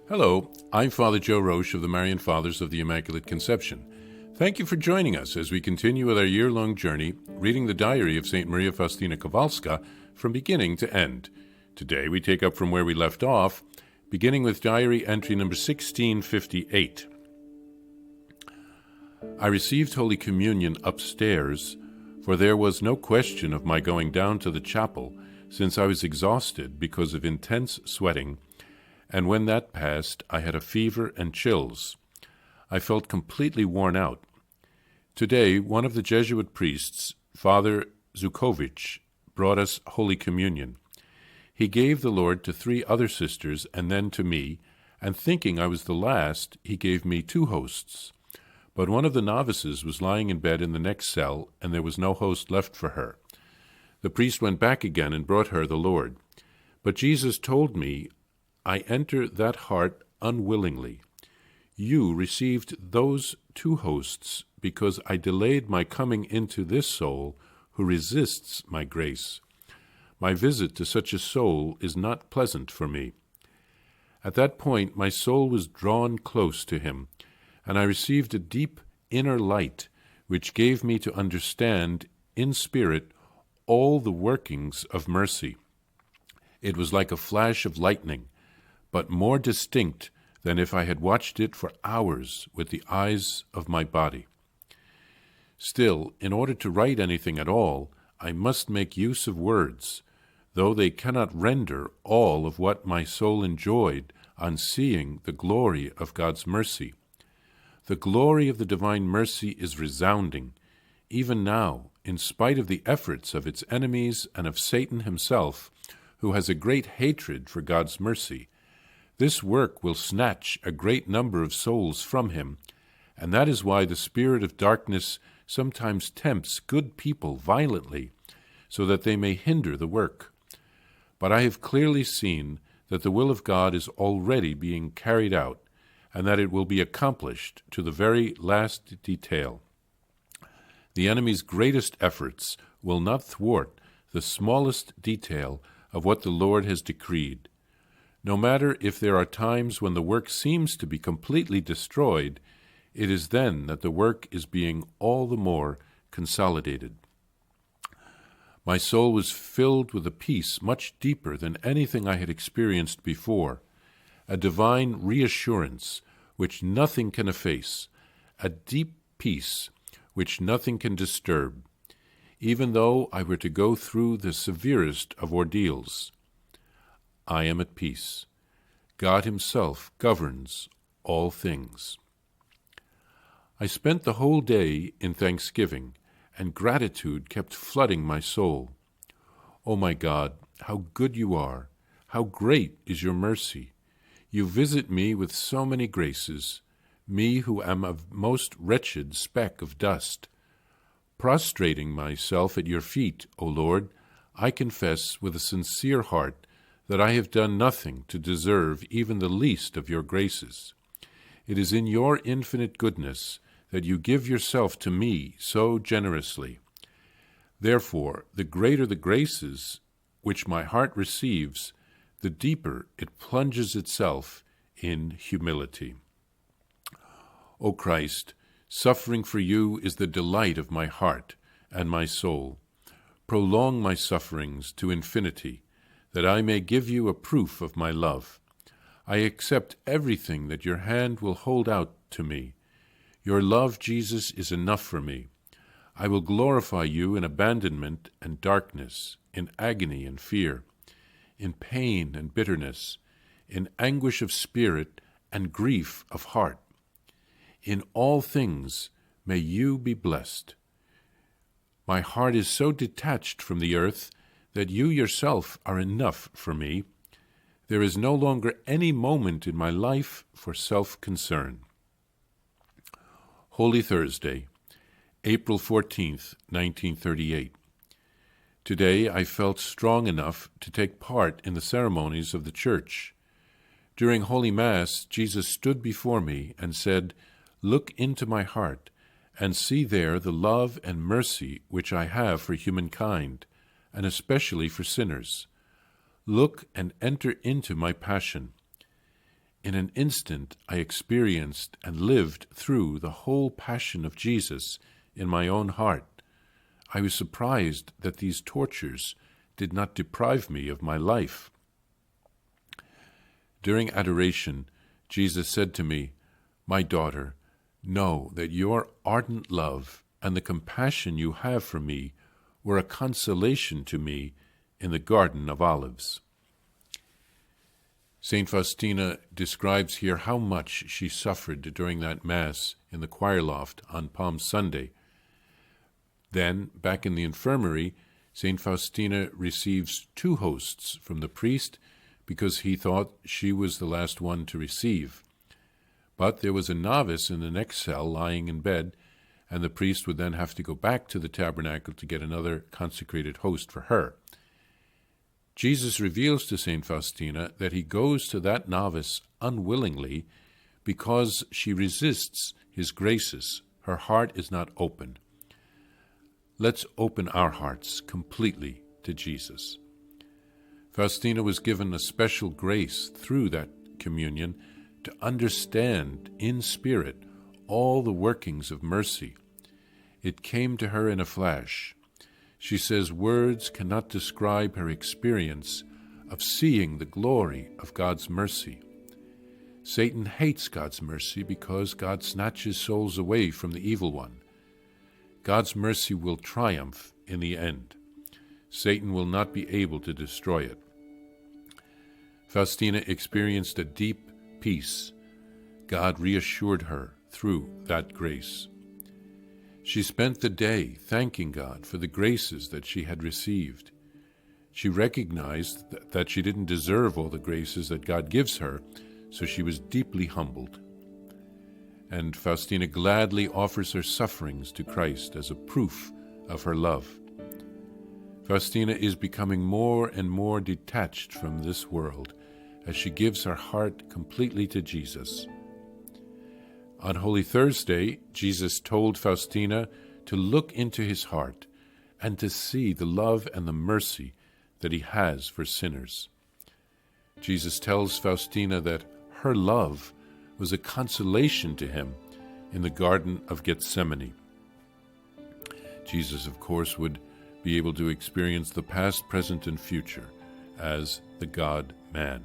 Hello, I'm Father Joe Roesch of the Marian Fathers of the Immaculate Conception. Thank you for joining us as we continue with our year-long journey reading the diary of St. Maria Faustina Kowalska from beginning to end. Today we take up from where we left off, beginning with diary entry number 1658. I received Holy Communion upstairs, for there was no question of my going down to the chapel, since I was exhausted because of intense sweating, and when that passed, I had a fever and chills. I felt completely worn out. Today, one of the Jesuit priests, Father Zukovich, brought us Holy Communion. He gave the Lord to 3 other sisters and then to me, and thinking I was the last, he gave me 2 hosts. But one of the novices was lying in bed in the next cell, and there was no host left for her. The priest went back again and brought her the Lord. But Jesus told me, I enter that heart unwillingly. You received those 2 hosts because I delayed my coming into this soul who resists my grace. My visit to such a soul is not pleasant for me. At that point, my soul was drawn close to him, and I received a deep inner light which gave me to understand in spirit all the workings of mercy. It was like a flash of lightning, but more distinct than if I had watched it for hours with the eyes of my body. Still, in order to write anything at all, I must make use of words, though they cannot render all of what my soul enjoyed on seeing the glory of God's mercy. The glory of the divine mercy is resounding, even now, in spite of the efforts of its enemies and of Satan himself, who has a great hatred for God's mercy. This work will snatch a great number of souls from him, and that is why the spirit of darkness sometimes tempts good people violently, so that they may hinder the work. But I have clearly seen that the will of God is already being carried out, and that it will be accomplished to the very last detail. The enemy's greatest efforts will not thwart the smallest detail of what the Lord has decreed. No matter if there are times when the work seems to be completely destroyed, it is then that the work is being all the more consolidated. My soul was filled with a peace much deeper than anything I had experienced before, a divine reassurance which nothing can efface, a deep peace which nothing can disturb, even though I were to go through the severest of ordeals. I am at peace. God himself governs all things. I spent the whole day in thanksgiving, and gratitude kept flooding my soul. O my God, how good you are! How great is your mercy! You visit me with so many graces, me who am a most wretched speck of dust. Prostrating myself at your feet, O Lord, I confess with a sincere heart that I have done nothing to deserve even the least of your graces. It is in your infinite goodness that you give yourself to me so generously. Therefore, the greater the graces which my heart receives, the deeper it plunges itself in humility. O Christ, suffering for you is the delight of my heart and my soul. Prolong my sufferings to infinity, that I may give you a proof of my love. I accept everything that your hand will hold out to me. Your love, Jesus, is enough for me. I will glorify you in abandonment and darkness, in agony and fear, in pain and bitterness, in anguish of spirit and grief of heart. In all things may you be blessed. My heart is so detached from the earth that you yourself are enough for me. There is no longer any moment in my life for self-concern. Holy Thursday, April 14th, 1938. Today I felt strong enough to take part in the ceremonies of the Church. During Holy Mass, Jesus stood before me and said, "Look into my heart and see there the love and mercy which I have for humankind, and especially for sinners. Look and enter into my passion. in an instant I experienced and lived through the whole passion of Jesus in my own heart. I was surprised that these tortures did not deprive me of my life. During adoration, Jesus said to me, "My daughter, know that your ardent love and the compassion you have for me were a consolation to me in the Garden of Olives." St. Faustina describes here how much she suffered during that Mass in the choir loft on Palm Sunday. Then, back in the infirmary, St. Faustina receives 2 hosts from the priest because he thought she was the last one to receive. But there was a novice in the next cell lying in bed, and the priest would then have to go back to the tabernacle to get another consecrated host for her. Jesus reveals to St. Faustina that he goes to that novice unwillingly because she resists his graces. Her heart is not open. Let's open our hearts completely to Jesus. Faustina was given a special grace through that communion to understand in spirit all the workings of mercy. It came to her in a flash. She says words cannot describe her experience of seeing the glory of God's mercy. Satan hates God's mercy because God snatches souls away from the evil one. God's mercy will triumph in the end. Satan will not be able to destroy it. Faustina experienced a deep peace. God reassured her through that grace. She spent the day thanking God for the graces that she had received. She recognized that she didn't deserve all the graces that God gives her, so she was deeply humbled. And Faustina gladly offers her sufferings to Christ as a proof of her love. Faustina is becoming more and more detached from this world as she gives her heart completely to Jesus. On Holy Thursday, Jesus told Faustina to look into his heart and to see the love and the mercy that he has for sinners. Jesus tells Faustina that her love was a consolation to him in the Garden of Gethsemane. Jesus, of course, would be able to experience the past, present, and future as the God-man.